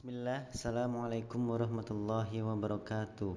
Bismillah, Assalamualaikum warahmatullahi wabarakatuh.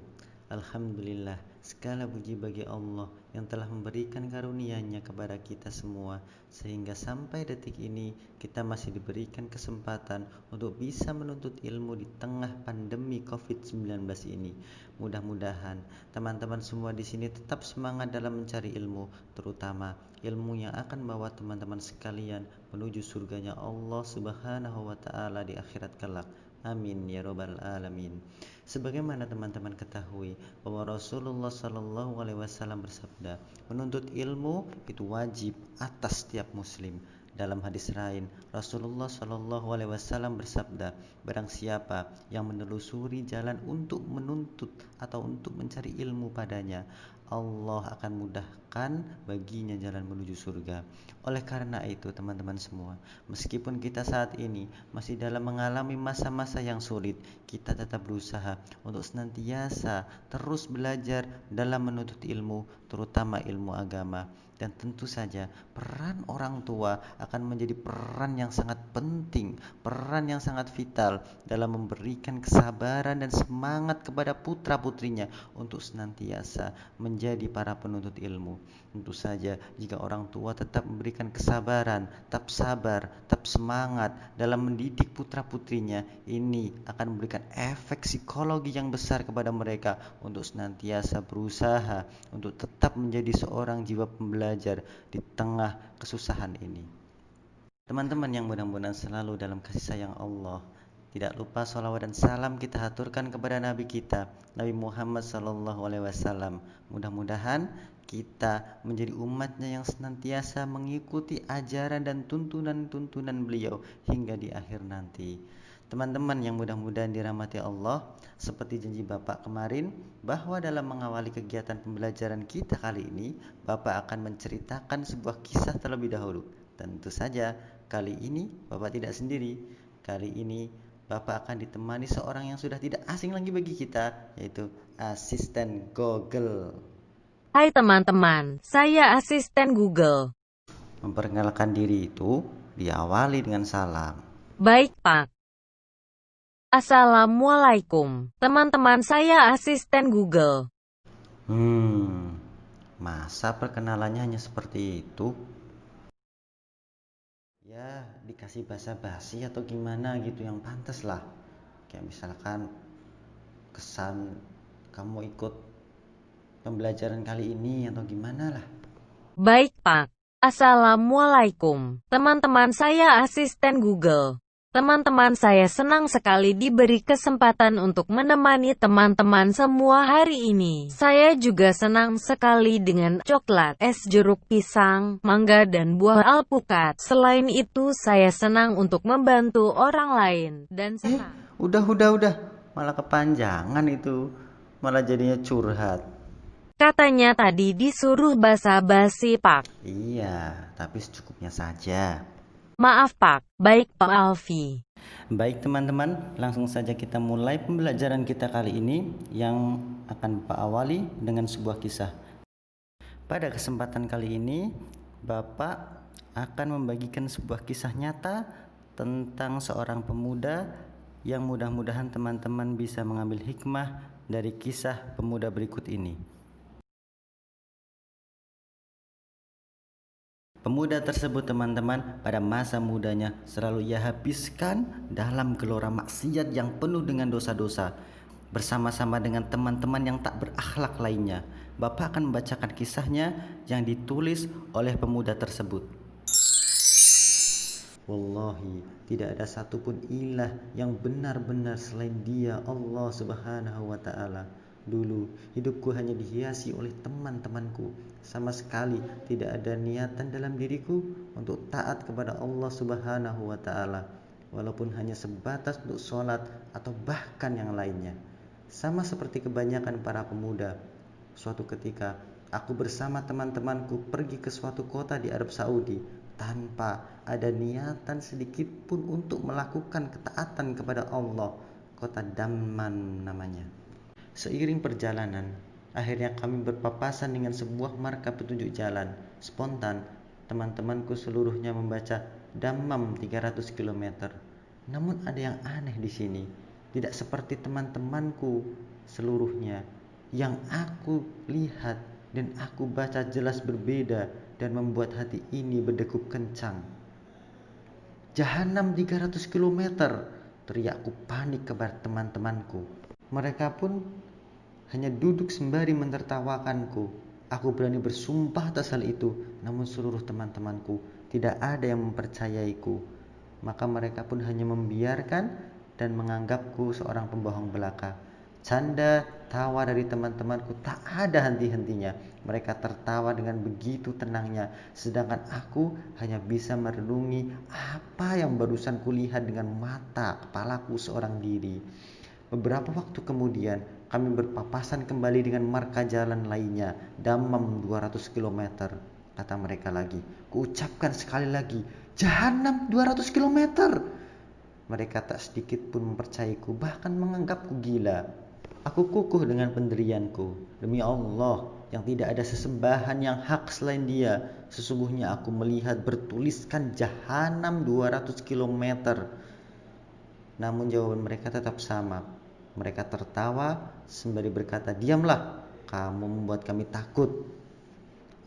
Alhamdulillah, segala puji bagi Allah yang telah memberikan karunia-Nya kepada kita semua, sehingga sampai detik ini kita masih diberikan kesempatan untuk bisa menuntut ilmu di tengah pandemi COVID-19 ini. Mudah-mudahan teman-teman semua di sini tetap semangat dalam mencari ilmu, terutama ilmu yang akan membawa teman-teman sekalian menuju surganya Allah Subhanahu wa taala di akhirat kelak. Amin ya robbal alamin. Sebagaimana teman-teman ketahui bahwa Rasulullah Shallallahu Alaihi Wasallam bersabda, menuntut ilmu itu wajib atas setiap muslim. Dalam hadis lain, Rasulullah Shallallahu Alaihi Wasallam bersabda, barang siapa yang menelusuri jalan untuk menuntut atau untuk mencari ilmu padanya, Allah akan mudahkan baginya jalan menuju surga. Oleh karena itu teman-teman semua, meskipun kita saat ini masih dalam mengalami masa-masa yang sulit, kita tetap berusaha untuk senantiasa terus belajar dalam menuntut ilmu, terutama ilmu agama. Dan tentu saja peran orang tua akan menjadi peran yang sangat penting, peran yang sangat vital dalam memberikan kesabaran dan semangat kepada putra-putrinya untuk senantiasa menjadi para penuntut ilmu. Tentu saja jika orang tua tetap memberikan kesabaran, tetap sabar, tetap semangat dalam mendidik putra-putrinya, ini akan memberikan efek psikologi yang besar kepada mereka untuk senantiasa berusaha untuk tetap menjadi seorang jiwa pembelajar di tengah kesusahan ini. Teman-teman yang mudah-mudahan selalu dalam kasih sayang Allah. Tidak lupa salawat dan salam kita haturkan kepada Nabi kita, Nabi Muhammad Sallallahu Alaihi Wasallam. Mudah-mudahan kita menjadi umatnya yang senantiasa mengikuti ajaran dan tuntunan-tuntunan beliau hingga di akhir nanti. Teman-teman yang mudah-mudahan dirahmati Allah, seperti janji Bapak kemarin bahwa dalam mengawali kegiatan pembelajaran kita kali ini, Bapak akan menceritakan sebuah kisah terlebih dahulu. Tentu saja kali ini Bapak tidak sendiri. Kali ini Bapak akan ditemani seorang yang sudah tidak asing lagi bagi kita, yaitu asisten Google. Hai teman-teman, saya asisten Google. Memperkenalkan diri itu diawali dengan salam. Baik, Pak. Assalamualaikum. Teman-teman, saya asisten Google. Masa perkenalannya hanya seperti itu? Ya, dikasih basa-basi atau gimana gitu yang pantas lah. Kayak misalkan kesan kamu ikut pembelajaran kali ini atau gimana lah. Baik, Pak. Assalamualaikum. Teman-teman, saya asisten Google. Teman-teman, saya senang sekali diberi kesempatan untuk menemani teman-teman semua hari ini. Saya juga senang sekali dengan coklat, es jeruk pisang, mangga, dan buah alpukat. Selain itu, saya senang untuk membantu orang lain dan senang. Udah. Malah kepanjangan itu. Malah jadinya curhat. Katanya tadi disuruh basa-basi, Pak. Iya, tapi secukupnya saja. Maaf, Pak. Baik, Pak Alfi. Baik teman-teman, langsung saja kita mulai pembelajaran kita kali ini yang akan Bapak awali dengan sebuah kisah. Pada kesempatan kali ini, Bapak akan membagikan sebuah kisah nyata tentang seorang pemuda yang mudah-mudahan teman-teman bisa mengambil hikmah dari kisah pemuda berikut ini. Pemuda tersebut teman-teman pada masa mudanya selalu ia habiskan dalam gelora maksiat yang penuh dengan dosa-dosa bersama-sama dengan teman-teman yang tak berakhlak lainnya. Bapak akan membacakan kisahnya yang ditulis oleh pemuda tersebut. Wallahi, tidak ada satupun ilah yang benar-benar selain Dia, Allah Subhanahu wa taala. Dulu hidupku hanya dihiasi oleh teman-temanku. Sama sekali tidak ada niatan dalam diriku untuk taat kepada Allah Subhanahu wa taala, walaupun hanya sebatas untuk sholat atau bahkan yang lainnya. Sama seperti kebanyakan para pemuda, suatu ketika aku bersama teman-temanku pergi ke suatu kota di Arab Saudi tanpa ada niatan sedikit pun untuk melakukan ketaatan kepada Allah. Kota Damman namanya. Seiring perjalanan, akhirnya kami berpapasan dengan sebuah marka petunjuk jalan. Spontan, teman-temanku seluruhnya membaca Dammam 300 km. Namun ada yang aneh di sini. Tidak seperti teman-temanku seluruhnya. Yang aku lihat dan aku baca jelas berbeda dan membuat hati ini berdegup kencang. Jahanam 300 kilometer, teriakku panik kepada teman-temanku. Mereka pun hanya duduk sembari menertawakanku. Aku berani bersumpah atas hal itu, namun seluruh teman-temanku tidak ada yang mempercayaiku. Maka mereka pun hanya membiarkan dan menganggapku seorang pembohong belaka. Canda tawa dari teman-temanku tak ada henti-hentinya. Mereka tertawa dengan begitu tenangnya, sedangkan aku hanya bisa merenungi apa yang barusan kulihat dengan mata kepalaku seorang diri. Beberapa waktu kemudian kami berpapasan kembali dengan marka jalan lainnya, Dammam 200 km, kata mereka lagi. Kuucapkan sekali lagi, Jahanam 200 km. Mereka tak sedikit pun mempercayaiku, bahkan menganggapku gila. Aku kukuh dengan pendirianku. Demi Allah, yang tidak ada sesembahan yang hak selain Dia, sesungguhnya aku melihat bertuliskan Jahanam 200 km. Namun jawaban mereka tetap sama. Mereka tertawa sembari berkata, "Diamlah, kamu membuat kami takut."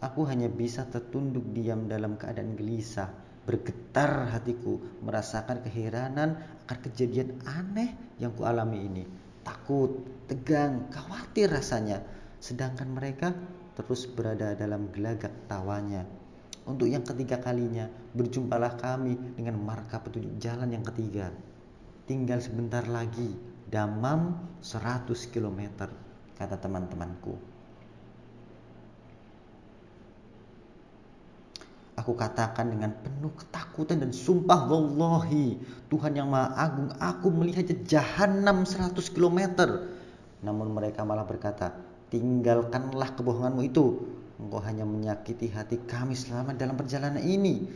Aku hanya bisa tertunduk diam dalam keadaan gelisah. Bergetar hatiku, merasakan keheranan akan kejadian aneh yang kualami ini. Takut, tegang, khawatir rasanya. Sedangkan mereka terus berada dalam gelagak tawanya. Untuk yang ketiga kalinya, berjumpalah kami dengan marka petunjuk jalan yang ketiga. Tinggal sebentar lagi, Dammam 100 km, kata teman-temanku. Aku katakan dengan penuh ketakutan dan sumpah, wallahi, Tuhan yang Maha Agung, aku melihat Jahanam 100 km. Namun mereka malah berkata, tinggalkanlah kebohonganmu itu. Engkau hanya menyakiti hati kami selama dalam perjalanan ini.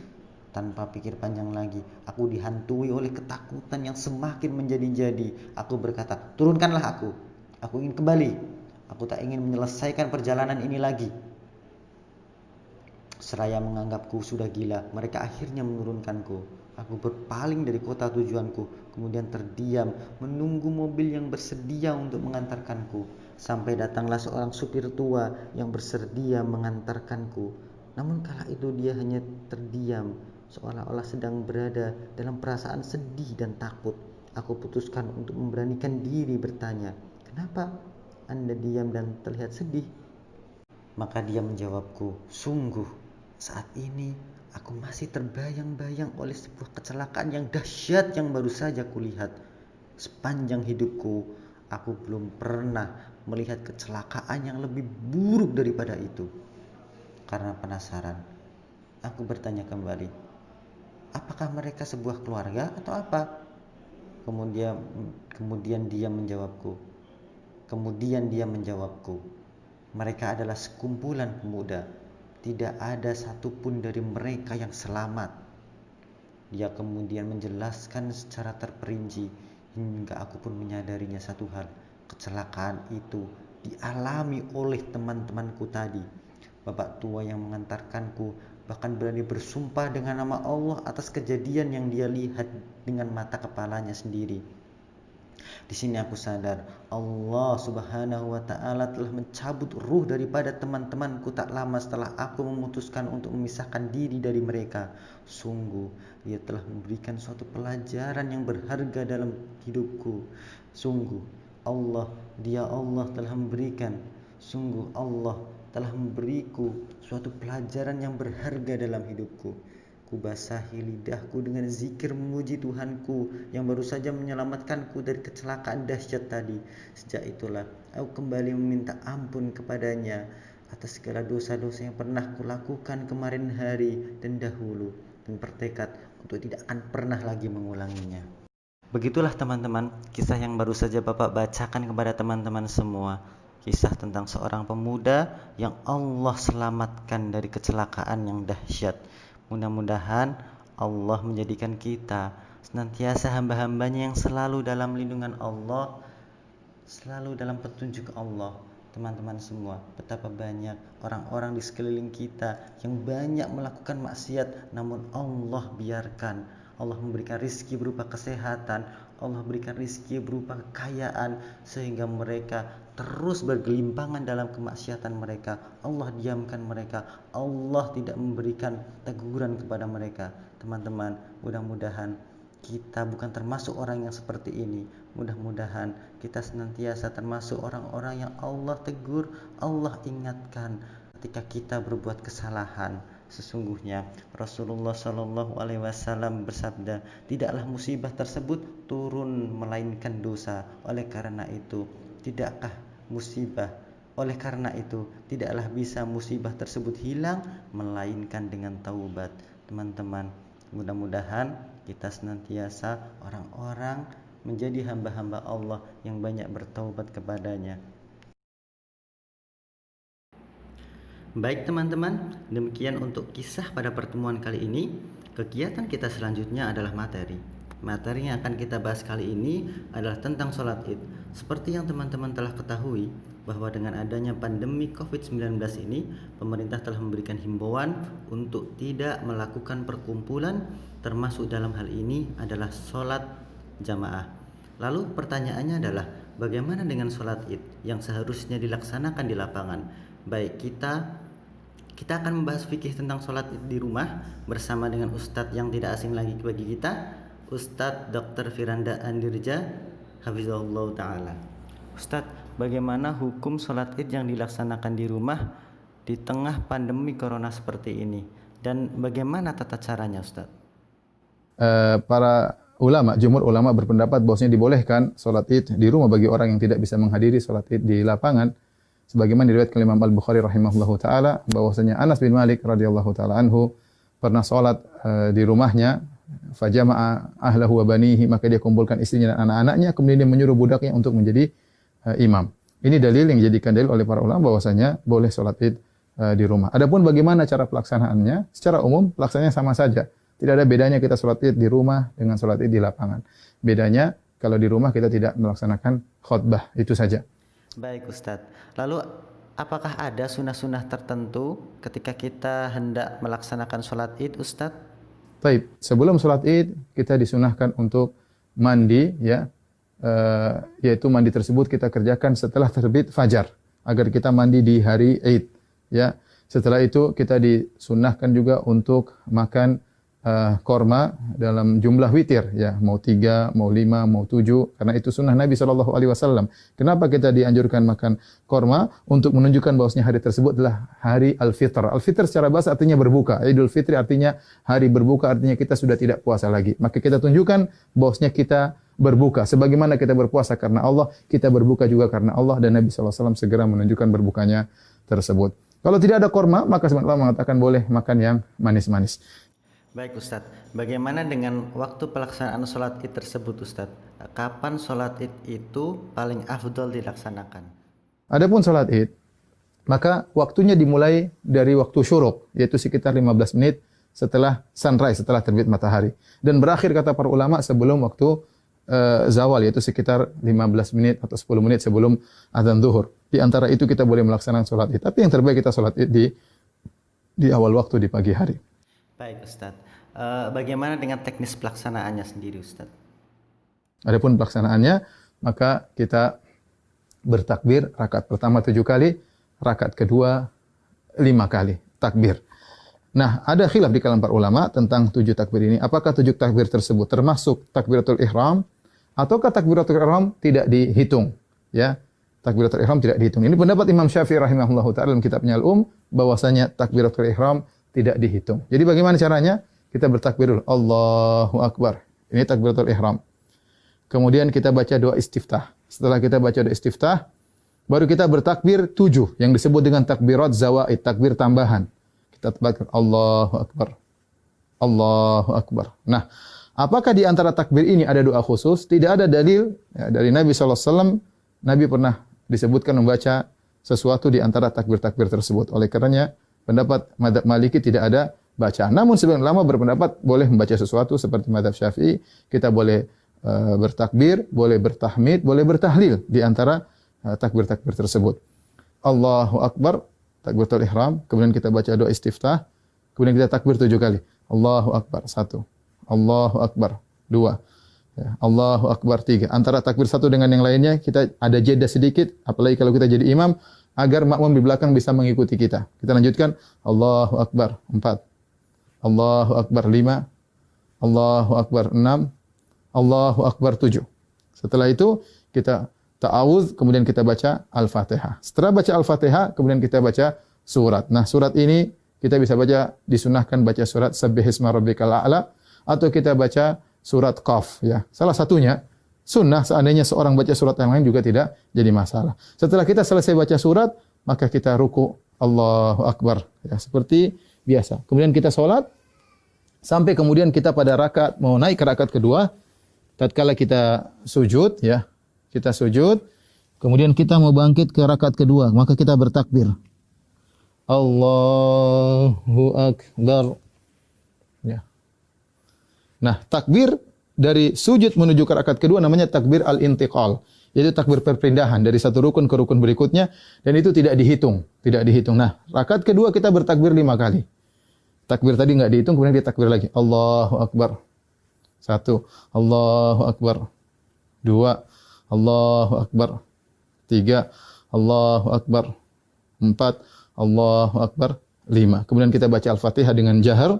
Tanpa pikir panjang lagi, aku dihantui oleh ketakutan yang semakin menjadi-jadi. Aku berkata, turunkanlah aku. Aku ingin kembali. Aku tak ingin menyelesaikan perjalanan ini lagi. Seraya menganggapku sudah gila, mereka akhirnya menurunkanku. Aku berpaling dari kota tujuanku, kemudian terdiam menunggu mobil yang bersedia untuk mengantarkanku. Sampai datanglah seorang supir tua yang bersedia mengantarkanku. Namun kala itu dia hanya terdiam, seolah-olah sedang berada dalam perasaan sedih dan takut. Aku putuskan untuk memberanikan diri bertanya, "Kenapa Anda diam dan terlihat sedih?" Maka dia menjawabku, "Sungguh, saat ini aku masih terbayang-bayang oleh sebuah kecelakaan yang dahsyat yang baru saja kulihat. Sepanjang hidupku, aku belum pernah melihat kecelakaan yang lebih buruk daripada itu." Karena penasaran, aku bertanya kembali, "Apakah mereka sebuah keluarga atau apa?" Kemudian dia menjawabku, "Mereka adalah sekumpulan pemuda. Tidak ada satupun dari mereka yang selamat." Dia kemudian menjelaskan secara terperinci hingga aku pun menyadarinya satu hal. Kecelakaan itu dialami oleh teman-temanku tadi. Bapak tua yang mengantarkanku bahkan berani bersumpah dengan nama Allah atas kejadian yang dia lihat dengan mata kepalanya sendiri. Di sini aku sadar Allah Subhanahu wa taala telah mencabut ruh daripada teman-temanku tak lama setelah aku memutuskan untuk memisahkan diri dari mereka. Sungguh Dia telah memberikan suatu pelajaran yang berharga dalam hidupku. Sungguh Dia Allah telah memberikan. Sungguh Allah telah memberiku suatu pelajaran yang berharga dalam hidupku. Kubasahi lidahku dengan zikir memuji Tuhanku yang baru saja menyelamatkanku dari kecelakaan dahsyat tadi. Sejak itulah aku kembali meminta ampun kepadanya atas segala dosa-dosa yang pernah kulakukan kemarin hari dan dahulu, dan bertekad untuk tidak akan pernah lagi mengulanginya. Begitulah teman-teman, kisah yang baru saja Bapak bacakan kepada teman-teman semua. Kisah tentang seorang pemuda yang Allah selamatkan dari kecelakaan yang dahsyat. Mudah-mudahan Allah menjadikan kita senantiasa hamba-hambanya yang selalu dalam lindungan Allah, selalu dalam petunjuk Allah. Teman-teman semua, betapa banyak orang-orang di sekeliling kita yang banyak melakukan maksiat, namun Allah biarkan. Allah memberikan rizki berupa kesehatan, Allah berikan rizki berupa kekayaan, sehingga mereka terus bergelimpangan dalam kemaksiatan mereka. Allah diamkan mereka, Allah tidak memberikan teguran kepada mereka. Teman-teman, mudah-mudahan kita bukan termasuk orang yang seperti ini. Mudah-mudahan kita senantiasa termasuk orang-orang yang Allah tegur, Allah ingatkan ketika kita berbuat kesalahan. Sesungguhnya Rasulullah Shallallahu Alaihi Wasallam bersabda, tidaklah musibah tersebut turun melainkan dosa. Oleh karena itu tidaklah bisa musibah tersebut hilang melainkan dengan taubat. Teman-teman, mudah-mudahan kita senantiasa orang-orang menjadi hamba-hamba Allah yang banyak bertaubat kepadanya. Baik teman-teman, demikian untuk kisah pada pertemuan kali ini. Kegiatan kita selanjutnya adalah materi. Materi yang akan kita bahas kali ini adalah tentang sholat id. Seperti yang teman-teman telah ketahui, bahwa dengan adanya pandemi COVID-19 ini, pemerintah telah memberikan himbauan untuk tidak melakukan perkumpulan, termasuk dalam hal ini adalah sholat jamaah. Lalu pertanyaannya adalah, bagaimana dengan sholat id yang seharusnya dilaksanakan di lapangan? Baik, kita akan membahas fikih tentang sholat id di rumah bersama dengan Ustadz yang tidak asing lagi bagi kita, Ustadz Dr. Firanda Andirja, Hafizahullah Ta'ala. Ustadz, bagaimana hukum sholat id yang dilaksanakan di rumah di tengah pandemi corona seperti ini? Dan bagaimana tata caranya, Ustadz? Para ulama, jumhur ulama berpendapat bahwasanya dibolehkan sholat id di rumah bagi orang yang tidak bisa menghadiri sholat id di lapangan. Sebagaimana diriwayatkan Imam Al-Bukhari rahimahullahu taala bahwasanya Anas bin Malik radhiyallahu taala anhu pernah salat di rumahnya, fajama'a ahlahu wa banihi, maka dia kumpulkan istrinya dan anak-anaknya, kemudian dia menyuruh budaknya untuk menjadi imam. Ini dalil yang dijadikan dalil oleh para ulama bahwasanya boleh salat Id di rumah. Adapun bagaimana cara pelaksanaannya? Secara umum pelaksanaannya sama saja. Tidak ada bedanya kita salat Id di rumah dengan salat Id di lapangan. Bedanya kalau di rumah kita tidak melaksanakan khutbah, itu saja. Baik Ustadz, lalu apakah ada sunnah-sunnah tertentu ketika kita hendak melaksanakan sholat id, Ustadz? Baik, sebelum sholat id kita disunahkan untuk mandi, ya, yaitu mandi tersebut kita kerjakan setelah terbit fajar, agar kita mandi di hari id. Ya, setelah itu kita disunahkan juga untuk makan korma dalam jumlah witir, ya, mau 3, mau 5, mau 7, karena itu sunnah Nabi SAW. Kenapa kita dianjurkan makan korma? Untuk menunjukkan bahwasanya hari tersebut adalah hari Al-Fitr. Al-Fitr secara bahasa artinya berbuka. Idul Fitri artinya hari berbuka, artinya kita sudah tidak puasa lagi. Maka kita tunjukkan bahwasanya kita berbuka. Sebagaimana kita berpuasa karena Allah, kita berbuka juga karena Allah, dan Nabi SAW segera menunjukkan berbukanya tersebut. Kalau tidak ada korma, maka sebenarnya Allah mengatakan boleh makan yang manis-manis. Baik Ustadz, bagaimana dengan waktu pelaksanaan sholat id tersebut Ustadz? Kapan sholat id itu paling afdol dilaksanakan? Adapun sholat id, maka waktunya dimulai dari waktu syuruk, yaitu sekitar 15 menit setelah sunrise, setelah terbit matahari. Dan berakhir kata para ulama sebelum waktu zawal, yaitu sekitar 15 menit atau 10 menit sebelum azan zuhur. Di antara itu kita boleh melaksanakan sholat id. Tapi yang terbaik kita sholat id di awal waktu, di pagi hari. Baik Ustadz, bagaimana dengan teknis pelaksanaannya sendiri Ustadz? Adapun pelaksanaannya, maka kita bertakbir rakaat pertama 7 kali, rakaat kedua 5 kali takbir. Nah, ada khilaf di kalangan para ulama tentang 7 takbir ini. Apakah 7 takbir tersebut termasuk takbiratul ihram ataukah takbiratul ihram tidak dihitung? Ya, takbiratul ihram tidak dihitung. Ini pendapat Imam Syafi'i rahimahullahu taala dalam kitabnya Al-Um, bahwasanya takbiratul ihram tidak dihitung. Jadi bagaimana caranya? Kita bertakbir dulu, Allahu Akbar. Ini takbiratul ihram. Kemudian kita baca doa istiftah. Setelah kita baca doa istiftah, baru kita bertakbir 7 yang disebut dengan takbirat zawaid, takbir tambahan. Kita takbir Allahu Akbar. Allahu Akbar. Nah, apakah di antara takbir ini ada doa khusus? Tidak ada dalil ya, dari Nabi SAW. Nabi pernah disebutkan membaca sesuatu di antara takbir-takbir tersebut. Oleh karenanya, pendapat mazhab Maliki tidak ada bacaan. Namun sebagian ulama berpendapat boleh membaca sesuatu seperti mazhab Syafi'i. Kita boleh bertakbir, boleh bertahmid, boleh bertahlil di antara takbir-takbir tersebut. Allahu Akbar, takbiratul ihram, kemudian kita baca doa istiftah, kemudian kita takbir 7 kali. Allahu Akbar, 1. Allahu Akbar. 2. Ya, Allahu Akbar. 3. Antara takbir satu dengan yang lainnya kita ada jeda sedikit, apalagi kalau kita jadi imam, agar makmum di belakang bisa mengikuti kita. Kita lanjutkan. Allahu Akbar. 4. Allahu Akbar. 5. Allahu Akbar. 6. Allahu Akbar. 7. Setelah itu kita ta'awudz, kemudian kita baca Al-Fatihah. Setelah baca Al-Fatihah, kemudian kita baca surat. Nah, surat ini kita bisa baca, disunahkan baca surat Sabbihisma Rabbikal A'la, atau kita baca surat Qaf, ya. Salah satunya sunnah, seandainya seorang baca surat yang lain juga tidak jadi masalah. Setelah kita selesai baca surat, maka kita ruku, Allahu Akbar, ya, seperti biasa. Kemudian kita sholat sampai kemudian kita pada rakaat mau naik ke rakaat kedua, tatkala kita sujud, ya. Kita sujud, kemudian kita mau bangkit ke rakaat kedua, maka kita bertakbir. Allahu Akbar. Ya. Nah, takbir dari sujud menuju ke rakaat kedua namanya takbir al-intiqal, yaitu takbir perpindahan dari satu rukun ke rukun berikutnya, dan itu tidak dihitung, tidak dihitung. Nah, rakaat kedua kita bertakbir 5 kali. Takbir tadi enggak dihitung, kemudian kita takbir lagi. Allahu Akbar. 1, Allahu Akbar. 2, Allahu Akbar. 3, Allahu Akbar. 4, Allahu Akbar. 5. Kemudian kita baca Al-Fatihah dengan jahar.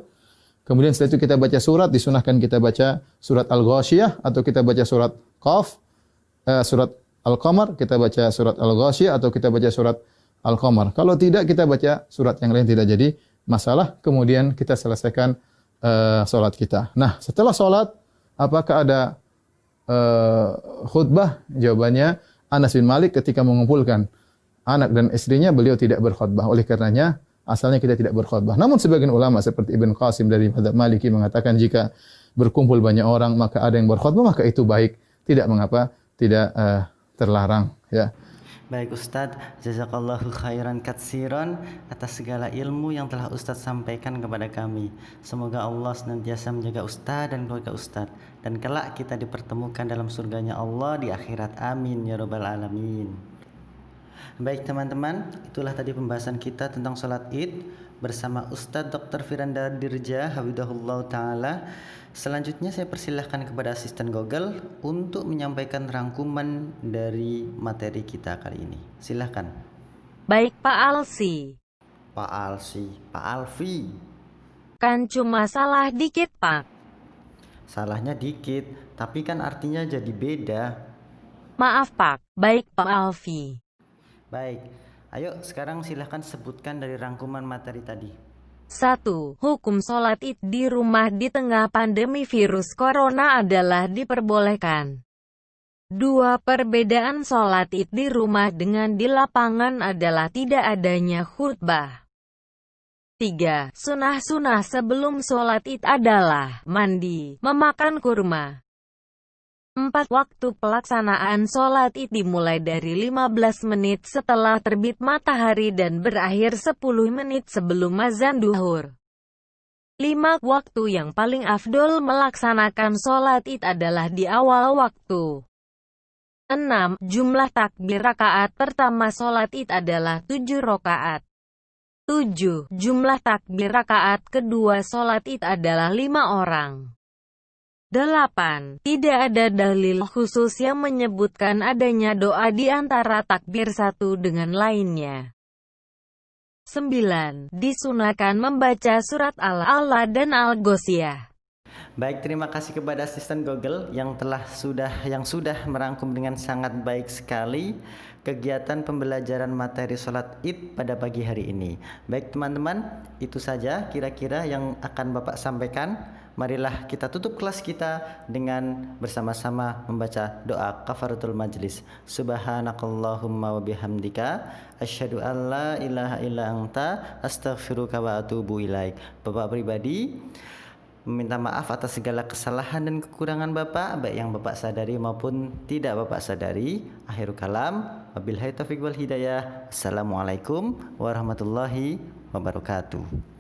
Kemudian setelah itu kita baca surat, disunahkan kita baca surat Al-Ghasyiyah atau kita baca surat Qaf, surat Al-Qamar, kita baca surat Al-Ghasyiyah atau kita baca surat Al-Qamar. Kalau tidak, kita baca surat yang lain, tidak jadi masalah. Kemudian kita selesaikan salat kita. Nah, setelah salat, apakah ada khutbah? Jawabannya, Anas bin Malik ketika mengumpulkan anak dan istrinya, beliau tidak berkhutbah. Oleh karenanya, asalnya kita tidak berkhutbah. Namun sebagian ulama seperti Ibn Qasim dari mazhab Maliki mengatakan jika berkumpul banyak orang maka ada yang berkhutbah, maka itu baik, tidak mengapa, tidak terlarang, ya. Baik Ustadz, jazakallahu khairan katsiran atas segala ilmu yang telah Ustadz sampaikan kepada kami. Semoga Allah senantiasa menjaga Ustadz dan keluarga Ustadz, dan kelak kita dipertemukan dalam surganya Allah di akhirat. Amin ya rabbal alamin. Baik teman-teman, itulah tadi pembahasan kita tentang sholat id bersama Ustadz Dr. Firanda Dirja Hafidhahullah Ta'ala. Selanjutnya saya persilahkan kepada asisten Google untuk menyampaikan rangkuman dari materi kita kali ini. Silahkan. Baik Pak Alsi. Pak Alsi, Pak Alfi. Kan cuma salah dikit Pak. Salahnya dikit, tapi kan artinya jadi beda. Maaf Pak. Baik Pak Alfi. Baik, ayo sekarang silahkan sebutkan dari rangkuman materi tadi. 1. Hukum sholat id di rumah di tengah pandemi virus corona adalah diperbolehkan. 2. Perbedaan sholat id di rumah dengan di lapangan adalah tidak adanya khutbah. 3. Sunah-sunah sebelum sholat id adalah mandi, memakan kurma. 4. Waktu pelaksanaan sholat id dimulai dari 15 menit setelah terbit matahari dan berakhir 10 menit sebelum azan duhur. 5. Waktu yang paling afdol melaksanakan sholat id adalah di awal waktu. 6. Jumlah takbir rakaat pertama sholat id adalah 7 rakaat. 7. Jumlah takbir rakaat kedua sholat id adalah 5 orang. 8. Tidak ada dalil khusus yang menyebutkan adanya doa di antara takbir satu dengan lainnya. 9. Disunahkan membaca surat Al-A'la dan Al-Ghasyiyah. Baik, terima kasih kepada asisten Google yang sudah merangkum dengan sangat baik sekali kegiatan pembelajaran materi sholat id pada pagi hari ini. Baik teman-teman, itu saja kira-kira yang akan Bapak sampaikan. Marilah kita tutup kelas kita dengan bersama-sama membaca doa kafaratul majlis. Subhanakallahumma wa bihamdika asyhadu an la ilaha illa anta astaghfiruka wa atubu ilaik. Bapak pribadi meminta maaf atas segala kesalahan dan kekurangan Bapak, baik yang Bapak sadari maupun tidak Bapak sadari. Akhirul kalam, wabillahi taufiq wal hidayah. Assalamualaikum warahmatullahi wabarakatuh.